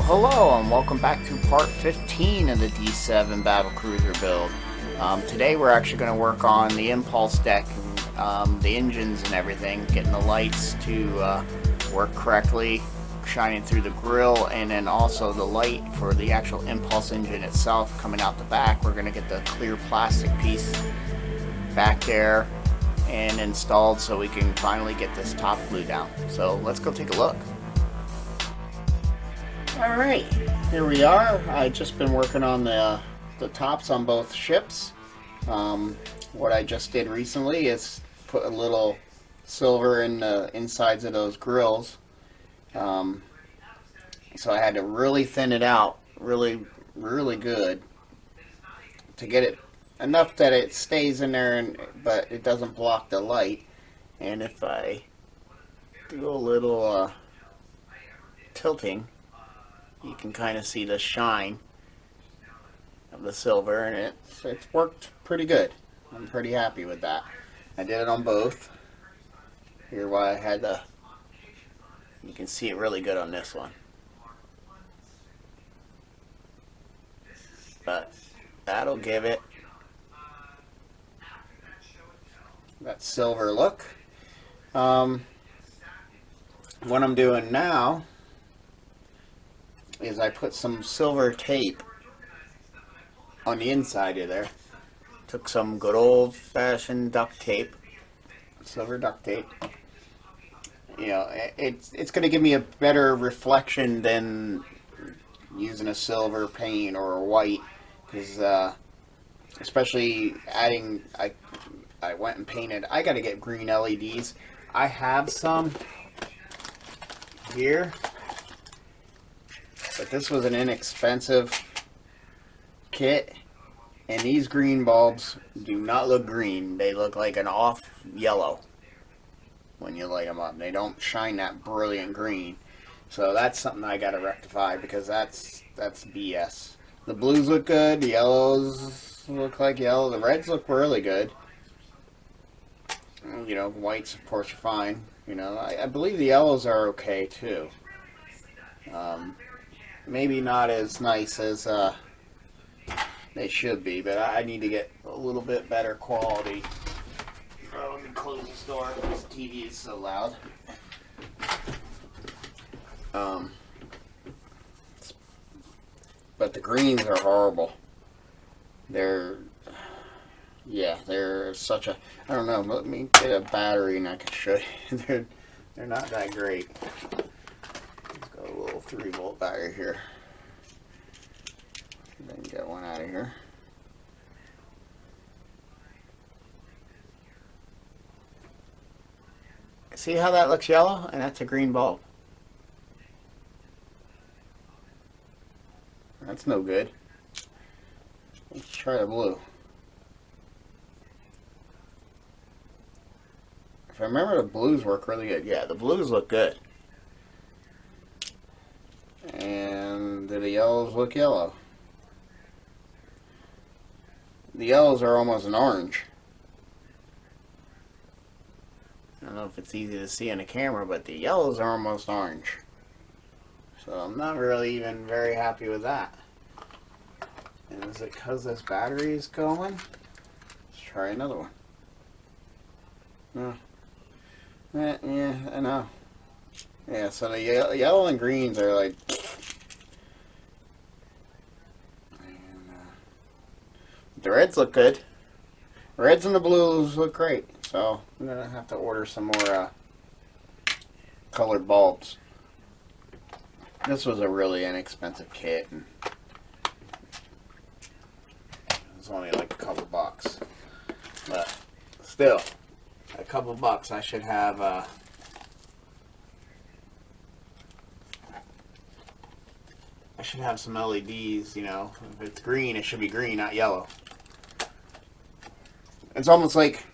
Hello and welcome back to part 15 of the D7 Battlecruiser build. Today we're actually going to work on the impulse deck, and, the engines and everything, getting the lights to work correctly, shining through the grille, and then also the light for the actual impulse engine itself coming out the back. We're going to get the clear plastic piece back there and installed so we can finally get this top glued down. So let's go take a look. Alright, here we are. I've just been working on the tops on both ships. What I just did recently is put a little silver in the insides of those grills. So I had to really thin it out really good to get it enough that it stays in there, but it doesn't block the light. And if I do a little tilting, you can kind of see the shine of the silver, and it's worked pretty good. I'm pretty happy with that. I did it on both. Here's why I had the, you can see it really good on this one. But that'll give it that silver look. What I'm doing now is I put some silver tape on the inside of there. Took some good old-fashioned duct tape, silver duct tape. You know, it's going to give me a better reflection than using a silver paint or a white, because especially adding, I went and painted. I got to get green LEDs. I have some here, but this was an inexpensive kit, and these green bulbs do not look green. They look like an off yellow when you light them up. They don't shine that brilliant green. So that's something I gotta rectify, because that's BS. The blues look good, the yellows look like yellow, the reds look really good. You know, whites of course are fine. You know, I believe the yellows are okay too. Maybe not as nice as they should be, but I need to get a little bit better quality. Let me close this door. This TV is so loud. But the greens are horrible. They're such a, I don't know, let me get a battery and I can show you. They're not that great. Let's go a little 3-volt battery here. Then get one out of here. See how that looks yellow? And that's a green bulb. That's no good. Let's try the blue. If I remember, the blues work really good. Yeah, the blues look good. And do the yellows look yellow? The yellows are almost an orange. I don't know if it's easy to see on the camera, but the yellows are almost orange. So I'm not really even very happy with that. And is it because this battery is going? Let's try another one. No. Yeah, I know. Yeah, so the yellow and greens are like... The reds look good. The reds and the blues look great. So I'm going to have to order some more colored bulbs. This was a really inexpensive kit, and it was only like a couple bucks. But still, a couple bucks, I should have some LEDs. You know, if it's green, it should be green, not yellow. It's almost like,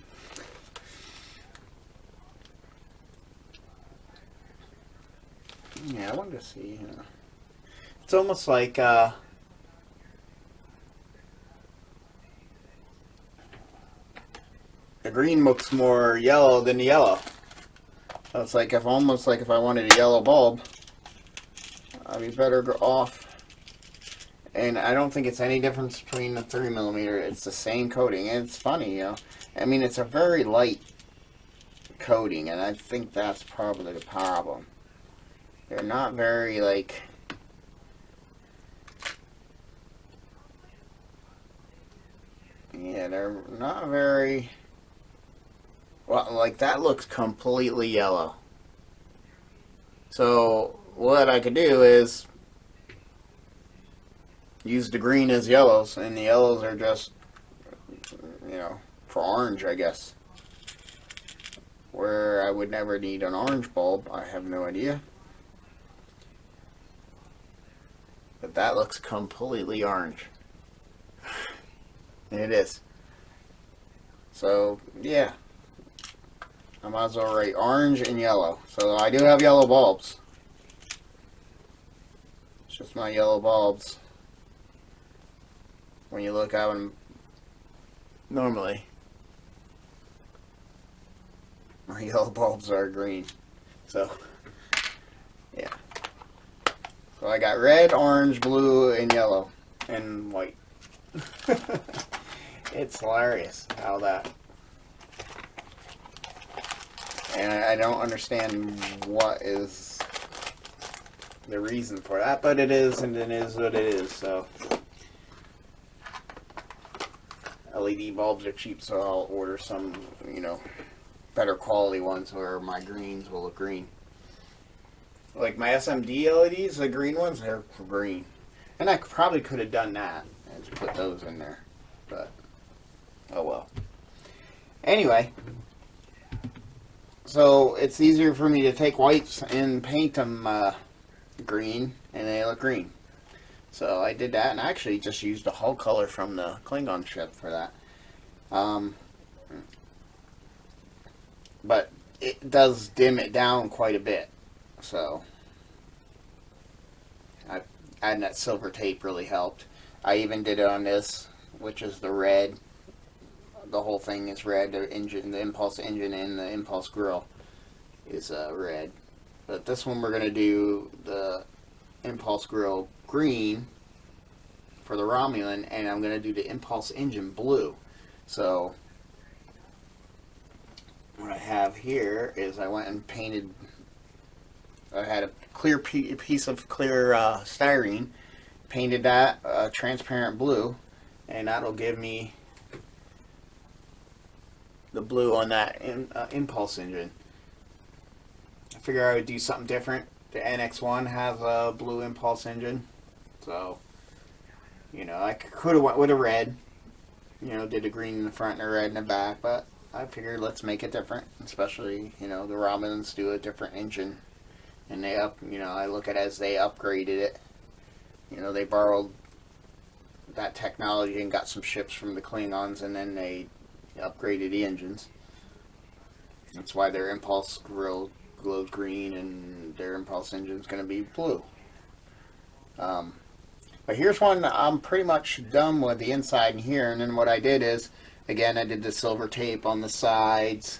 yeah, I wanted to see, you know. It's almost like the green looks more yellow than the yellow. So it's like, almost like if I wanted a yellow bulb, I'd be better off. And I don't think it's any difference between the 3mm. It's the same coating. And it's funny, you know. I mean, it's a very light coating, and I think that's probably the problem. They're not very, like... Yeah, they're not very... Well, like, that looks completely yellow. So, what I could do is use the green as yellows, and the yellows are just, you know, for orange, I guess. Where I would never need an orange bulb, I have no idea. But that looks completely orange. And it is. So, yeah. I might as well write orange and yellow. So I do have yellow bulbs. It's just my yellow bulbs. When you look at them normally, my yellow bulbs are green. So, yeah. So I got red, orange, blue, and yellow. And white. It's hilarious how that... And I don't understand what is the reason for that, but it is, and it is what it is, so. LED bulbs are cheap, so I'll order some, you know, better quality ones where my greens will look green. Like my SMD LEDs, the green ones, they're green. And I probably could have done that and just put those in there, but oh well. Anyway. So it's easier for me to take whites and paint them green, and they look green. So I did that, and I actually just used the hull color from the Klingon ship for that. But it does dim it down quite a bit. So adding that silver tape really helped. I even did it on this, which is the red. The whole thing is red. The engine, the impulse engine, and the impulse grill is red. But this one we're going to do the impulse grill green for the Romulan, and I'm going to do the impulse engine blue. So what I have here is I went and painted... I had a clear piece of clear styrene, painted that transparent blue, and that'll give me the blue on that impulse engine. I figure I would do something different. The NX1 has a blue impulse engine, so you know I could have went with a red. You know, did a green in the front and a red in the back, but I figured let's make it different. Especially, you know, the Romulans do a different engine, and they you know, I look at it as they upgraded it. You know, they borrowed that technology and got some ships from the Klingons, and then they upgraded the engines. That's why their impulse grill glows green and their impulse engine is going to be blue. But here's one I'm pretty much done with the inside in here, and then what I did is, again, I did the silver tape on the sides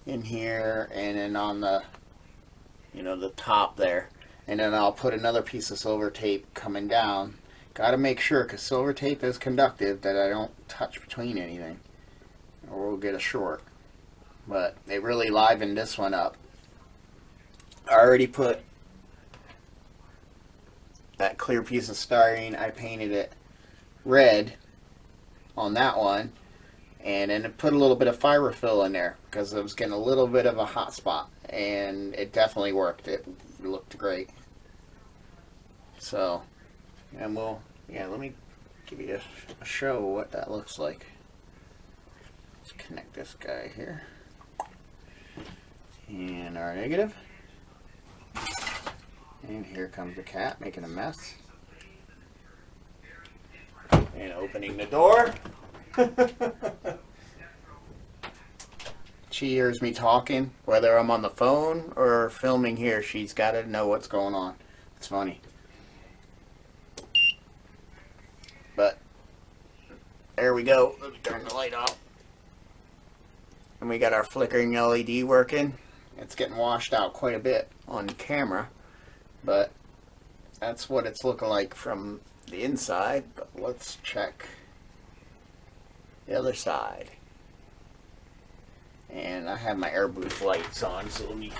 in here, and then on the, you know, the top there, and then I'll put another piece of silver tape coming down. Got to make sure, because silver tape is conductive, that I don't touch between anything, or we'll get a short. But it really livened this one up. I already put that clear piece of styrene, I painted it red on that one, and then I put a little bit of fiberfill in there because it was getting a little bit of a hot spot, and it definitely worked. It looked great. So, and we'll, yeah, let me give you a show what that looks like. Let's connect this guy here. And our negative. And here comes the cat making a mess. And opening the door. She hears me talking, whether I'm on the phone or filming here. She's got to know what's going on. It's funny. But there we go. Let me turn the light off. And we got our flickering LED working. It's getting washed out quite a bit on camera, but that's what it's looking like from the inside, but let's check the other side. And I have my air booth lights on, so let me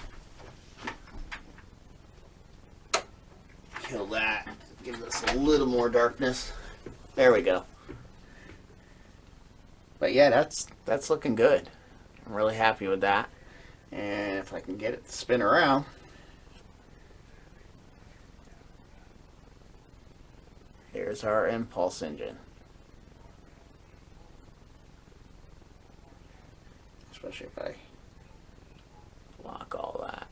kill that. Give this a little more darkness. There we go. But yeah, that's looking good. I'm really happy with that. And if I can get it to spin around, here's our impulse engine. Especially if I lock all that.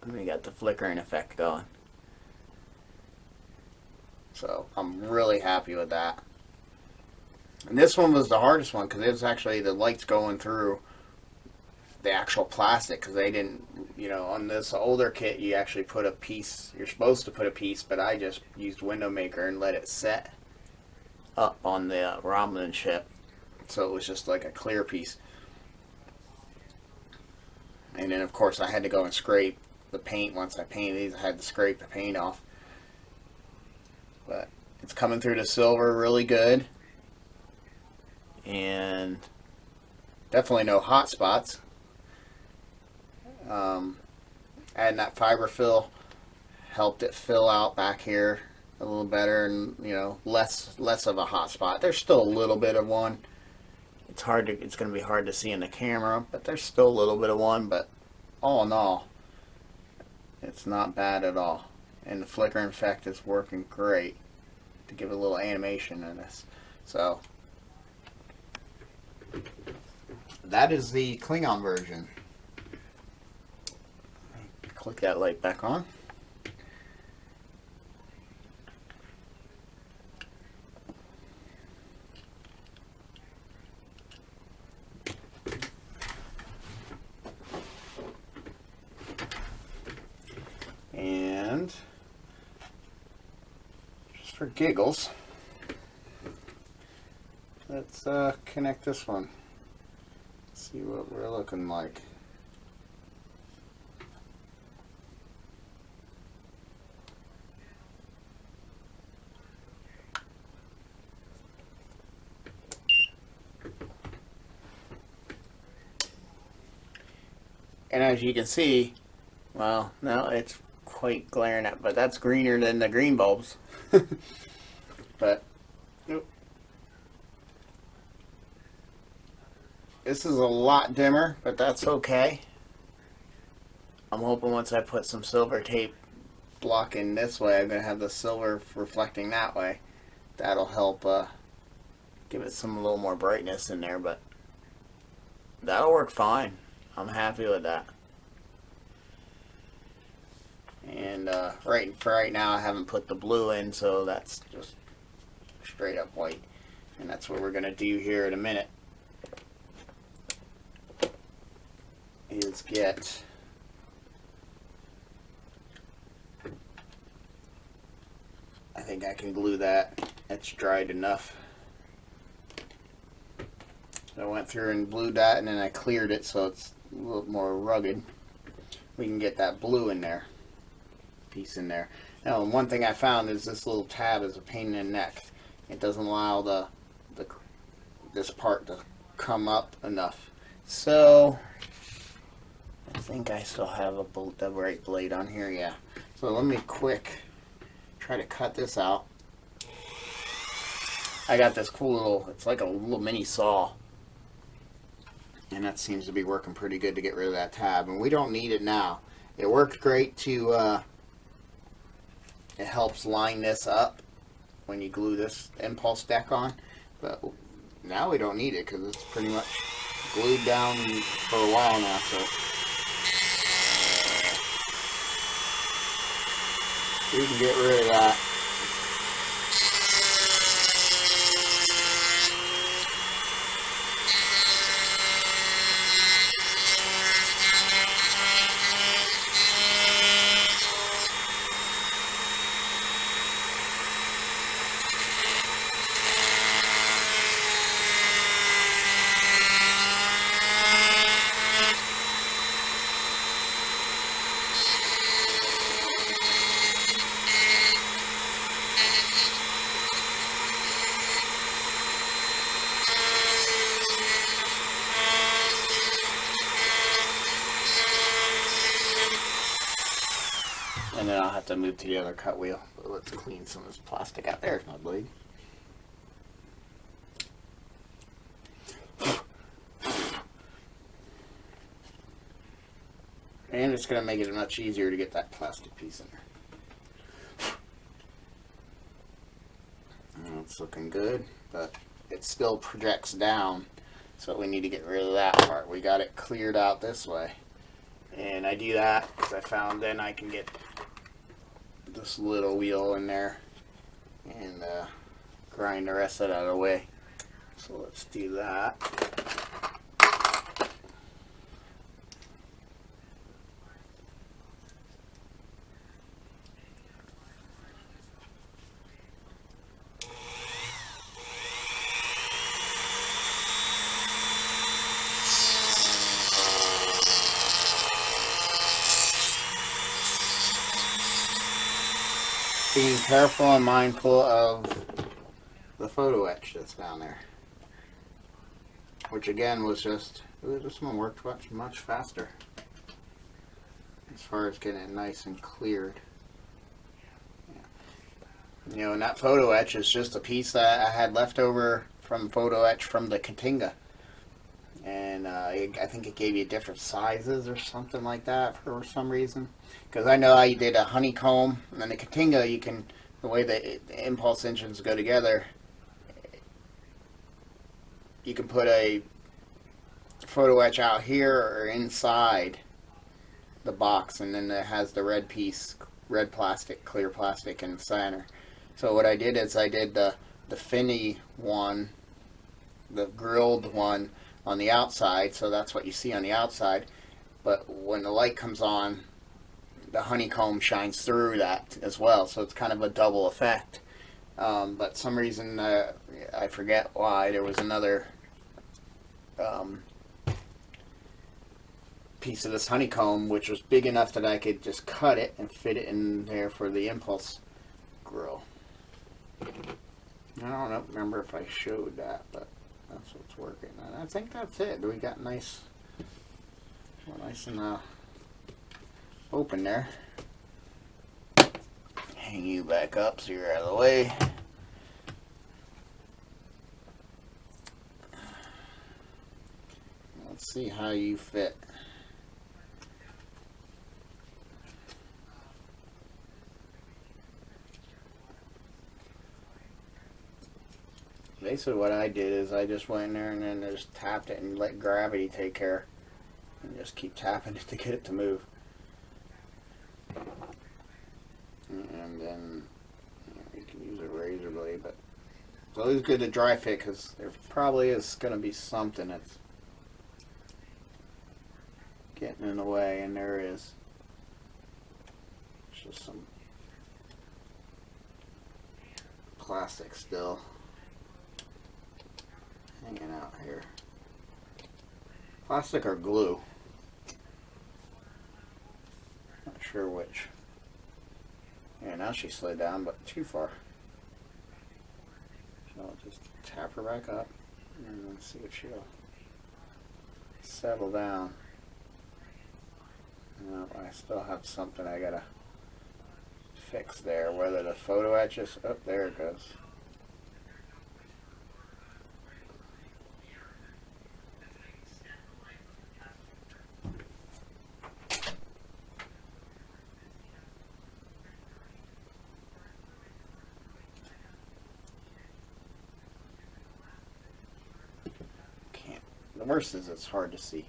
And we got the flickering effect going. So I'm really happy with that. And this one was the hardest one because it was actually the lights going through the actual plastic, because they didn't, you know, on this older kit you actually put a piece, you're supposed to put a piece, but I just used Window Maker and let it set up on the Romulan ship, so it was just like a clear piece. And then of course I had to go and scrape the paint. Once I painted these, I had to scrape the paint off. But it's coming through the silver really good, and definitely no hot spots. Adding that fiber fill helped it fill out back here a little better, and you know, less of a hot spot. There's still a little bit of one. It's going to be hard to see in the camera, but there's still a little bit of one. But all in all, it's not bad at all. And the flickering effect is working great to give a little animation in this. So that is the Klingon version. Click that light back on. And just for giggles, let's connect this one. See what we're looking like. And as you can see, well, no, it's quite glaring at, but that's greener than the green bulbs. But this is a lot dimmer, but that's okay. I'm hoping once I put some silver tape blocking this way, I'm going to have the silver reflecting that way. That'll help give it some a little more brightness in there, but that'll work fine. I'm happy with that. And right now I haven't put the blue in, so that's just straight up white. And that's what we're going to do here in a minute. Is get I think I can glue that. It's dried enough. I went through and glued that, and then I cleared it so it's a little more rugged. We can get that blue in there, piece in there. Now, one thing I found is this little tab is a pain in the neck. It doesn't allow this part to come up enough. So I think I still have the right blade on here. Yeah. So let me try to cut this out. I got this cool little, it's like a little mini saw. And that seems to be working pretty good to get rid of that tab. And we don't need it now. It worked great to, it helps line this up when you glue this impulse deck on. But now we don't need it because it's pretty much glued down for a while now. So we can get rid of that. And then I'll have to move to the other cut wheel. But let's clean some of this plastic out. There's my blade. And it's going to make it much easier to get that plastic piece in there. It's looking good, but it still projects down. So we need to get rid of that part. We got it cleared out this way. And I do that because I found then I can get this little wheel in there and grind the rest of it out of the way. So let's do that. Being careful and mindful of the photo etch that's down there, which again was just, this one worked much faster as far as getting it nice and cleared. Yeah. You know, and that photo etch is just a piece that I had left over from photo etch from the Katinga, and I think it gave you different sizes or something like that for some reason. Because I know I did a honeycomb, and then the Katinga, you can, the way the impulse engines go together, you can put a photo etch out here or inside the box, and then it has the red piece, red plastic, clear plastic in the center. So what I did is I did the Finny one, the grilled one on the outside, so that's what you see on the outside. But when the light comes on, the honeycomb shines through that as well, so it's kind of a double effect. But some reason, I forget why, there was another piece of this honeycomb which was big enough that I could just cut it and fit it in there for the impulse grill. I don't remember if I showed that, but that's what's working. And I think that's it. We got nice and open there. Hang you back up so you're out of the way. Let's see how you fit. Basically what I did is I just went in there and then I just tapped it and let gravity take care. And just keep tapping it to get it to move. And then you can use a razor blade, but it's always good to dry fit because there probably is going to be something that's getting in the way, and there is. It's just some plastic still hanging out here. Plastic or glue. Not sure which. Yeah, now she slid down, but too far. So I'll just tap her back up and then see if she'll settle down. No, I still have something I gotta fix there. Whether the photo etch is, oh, there it goes. The worst is it's hard to see.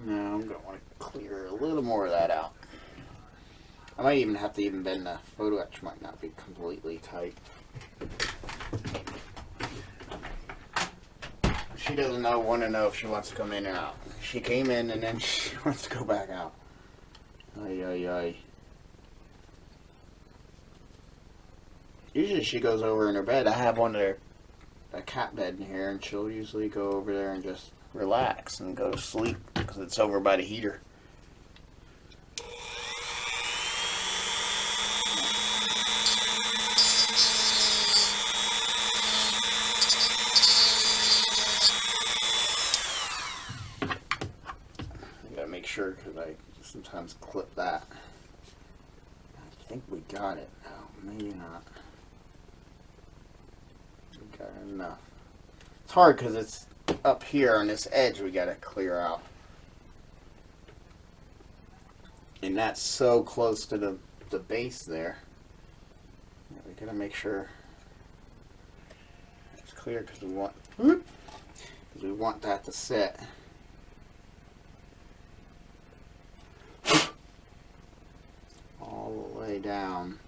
Now I'm going to want to clear a little more of that out. I might even have to bend the photo etch, might not be completely tight. She doesn't want to know if she wants to come in or out. She came in and then she wants to go back out. Ay, ay, ay. Usually she goes over in her bed. I have a cat bed in here, and she'll usually go over there and just relax and go to sleep because it's over by the heater. sure because I sometimes clip that. I think we got it. Oh, maybe not. We got enough. It's hard because it's up here on this edge we got to clear out. And that's so close to the base there. We got to make sure it's clear because we want that to sit. All the way down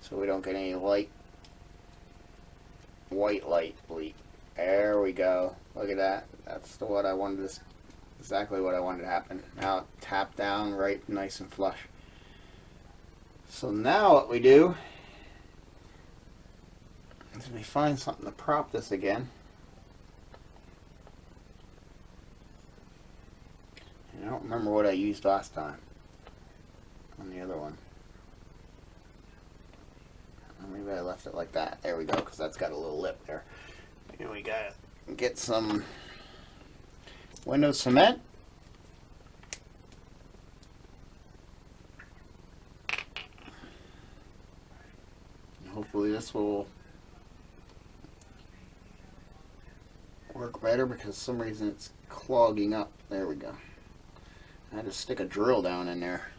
so we don't get any white light bleed. There we go. Look at that. That's what I wanted to, exactly what I wanted to happen. Now tap down right nice and flush. So now what we do is we find something to prop this again. And I don't remember what I used last time on the other one. Maybe I left it like that. There we go, because that's got a little lip there. Here we gotta get some window cement. Hopefully this will work better because for some reason it's clogging up. There we go. I had to stick a drill down in there.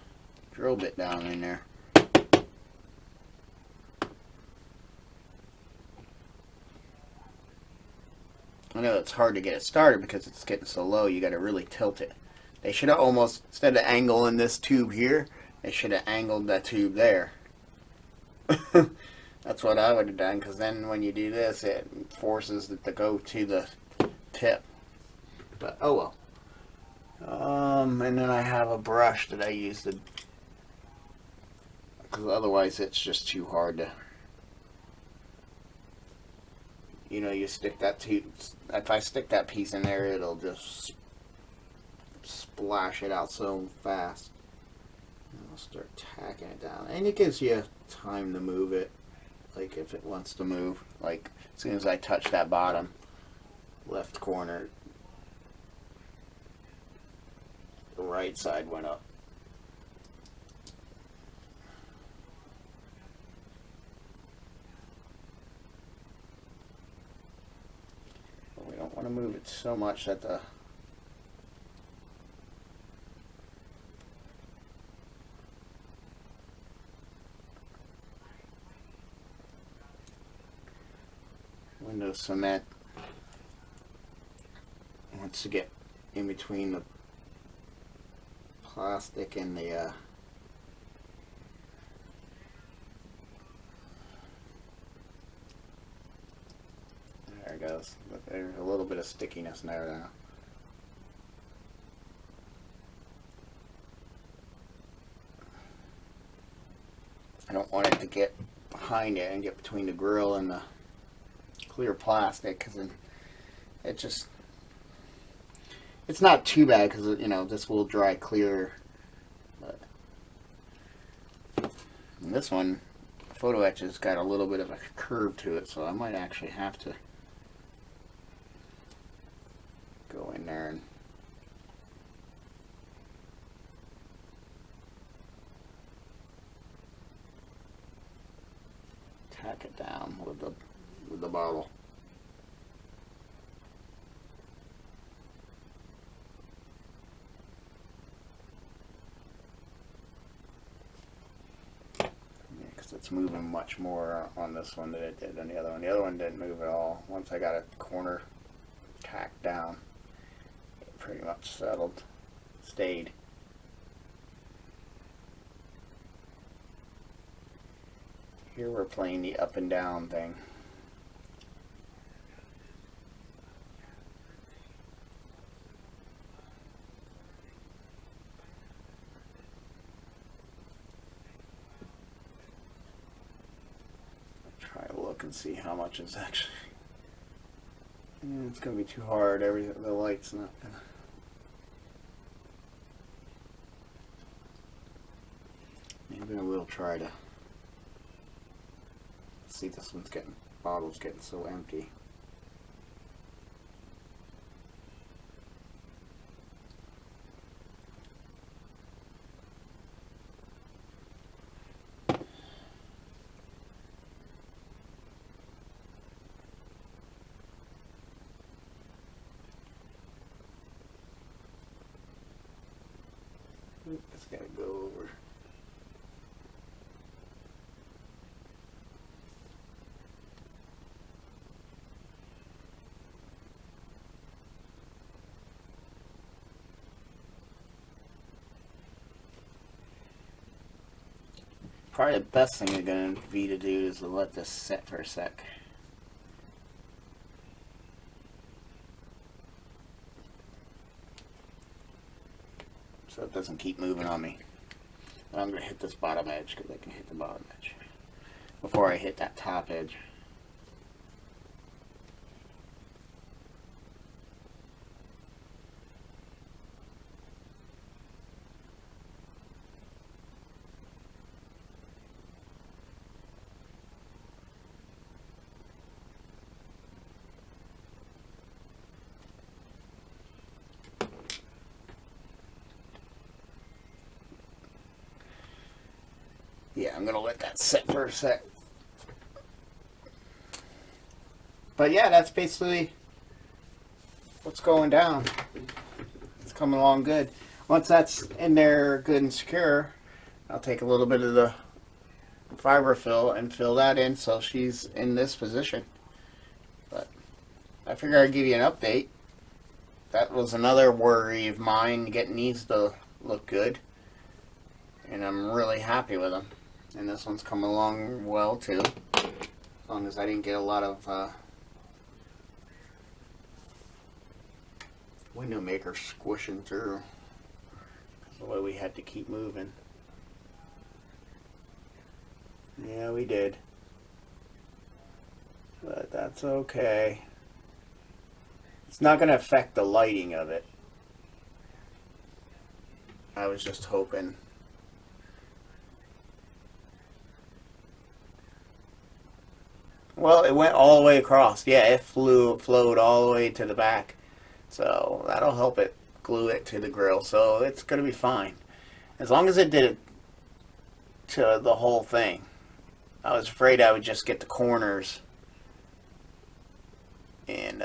Drill bit down in there. I know it's hard to get it started because it's getting so low, you got to really tilt it. They should have almost, instead of angling this tube here, they should have angled that tube there. That's what I would have done, because then when you do this, it forces it to go to the tip. But oh well. And then I have a brush that I use to, because otherwise it's just too hard to, you know, you stick that tube, if I stick that piece in there, it'll just splash it out so fast. And I'll start tacking it down. And it gives you time to move it, like if it wants to move. Like as soon as I touch that bottom left corner, the right side went up. But we don't want to move it so much that the window cement wants to get in between the plastic and the there it goes. But there's a little bit of stickiness there now. I don't want it to get behind it and get between the grill and the clear plastic, because then it just, it's not too bad because, you know, this will dry clear. But this one, photo etch, has got a little bit of a curve to it, so I might actually have to go in there and tack it down with the bottle. It's moving much more on this one than it did on the other one. The other one didn't move at all. Once I got a corner tacked down, it pretty much settled, stayed. Here we're playing the up and down thing. And see how much is actually. It's gonna be too hard. The light's not gonna. Maybe I will try to see. This one's bottle's getting so empty. Just gotta go over. Probably the best thing you're going to be to do is to let this set for a sec. So it doesn't keep moving on me. And I'm going to hit this bottom edge because I can hit the bottom edge before I hit that top edge. Yeah, I'm going to let that sit for a sec. But yeah, that's basically what's going down. It's coming along good. Once that's in there good and secure, I'll take a little bit of the fiber fill and fill that in so she's in this position. But I figure I'd give you an update. That was another worry of mine, getting these to look good. And I'm really happy with them. And this one's coming along well too. As long as I didn't get a lot of window maker squishing through. That's the way we had to keep moving. Yeah, we did. But that's okay. It's not going to affect the lighting of it. I was just hoping. Well, it went all the way across. Yeah, it flowed all the way to the back. So that'll help it glue it to the grill. So it's going to be fine. As long as it did it to the whole thing. I was afraid I would just get the corners. And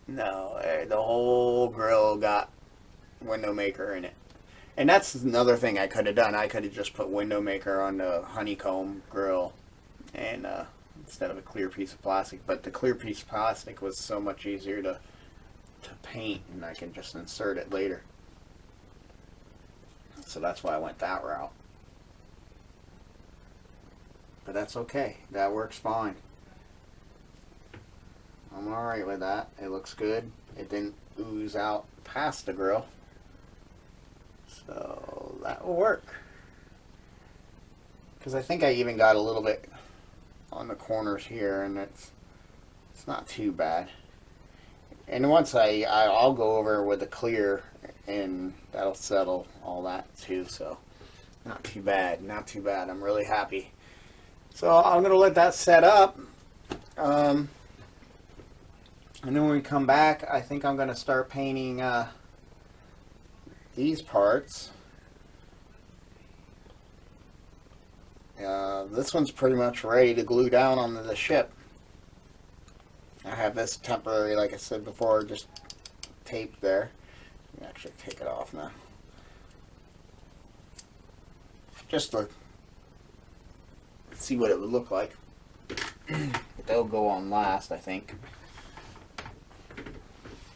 no, the whole grill got window maker in it. And that's another thing I could have done. I could have just put window maker on the honeycomb grill. And instead of a clear piece of plastic, but the clear piece of plastic was so much easier to paint, and I can just insert it later. So that's why I went that route. But that's okay. That works fine. I'm alright with that. It looks good. It didn't ooze out past the grill. So that will work. Because I think I even got a little bit on the corners here, and it's not too bad. And once I'll go over with the clear, and that'll settle all that too. So not too bad, not too bad. I'm really happy. So I'm gonna let that set up, and then when we come back, I think I'm gonna start painting these parts. This one's pretty much ready to glue down onto the ship. I have this temporary, like I said before, just taped there. Let me actually take it off now. Just to see what it would look like. But they'll go on last, I think.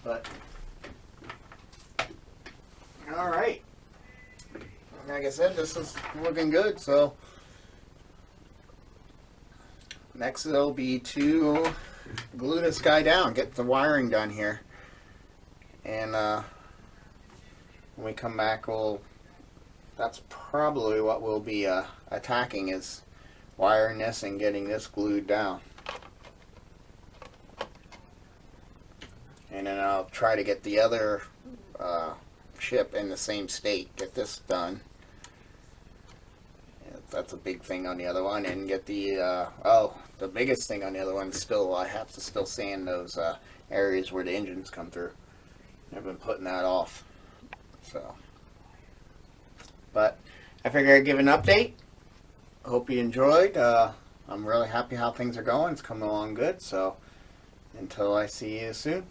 But, alright. Like I said, this is looking good, so next it'll be to glue this guy down, get the wiring done here. And when we come back, that's probably what we'll be attacking, is wiring this and getting this glued down. And then I'll try to get the other ship in the same state, get this done. That's a big thing on the other one. And get the the biggest thing on the other one is still, I have to still sand those areas where the engines come through. I've been putting that off. So, but I figured I'd give an update. Hope you enjoyed. I'm really happy how things are going. It's coming along good. So until I see you soon.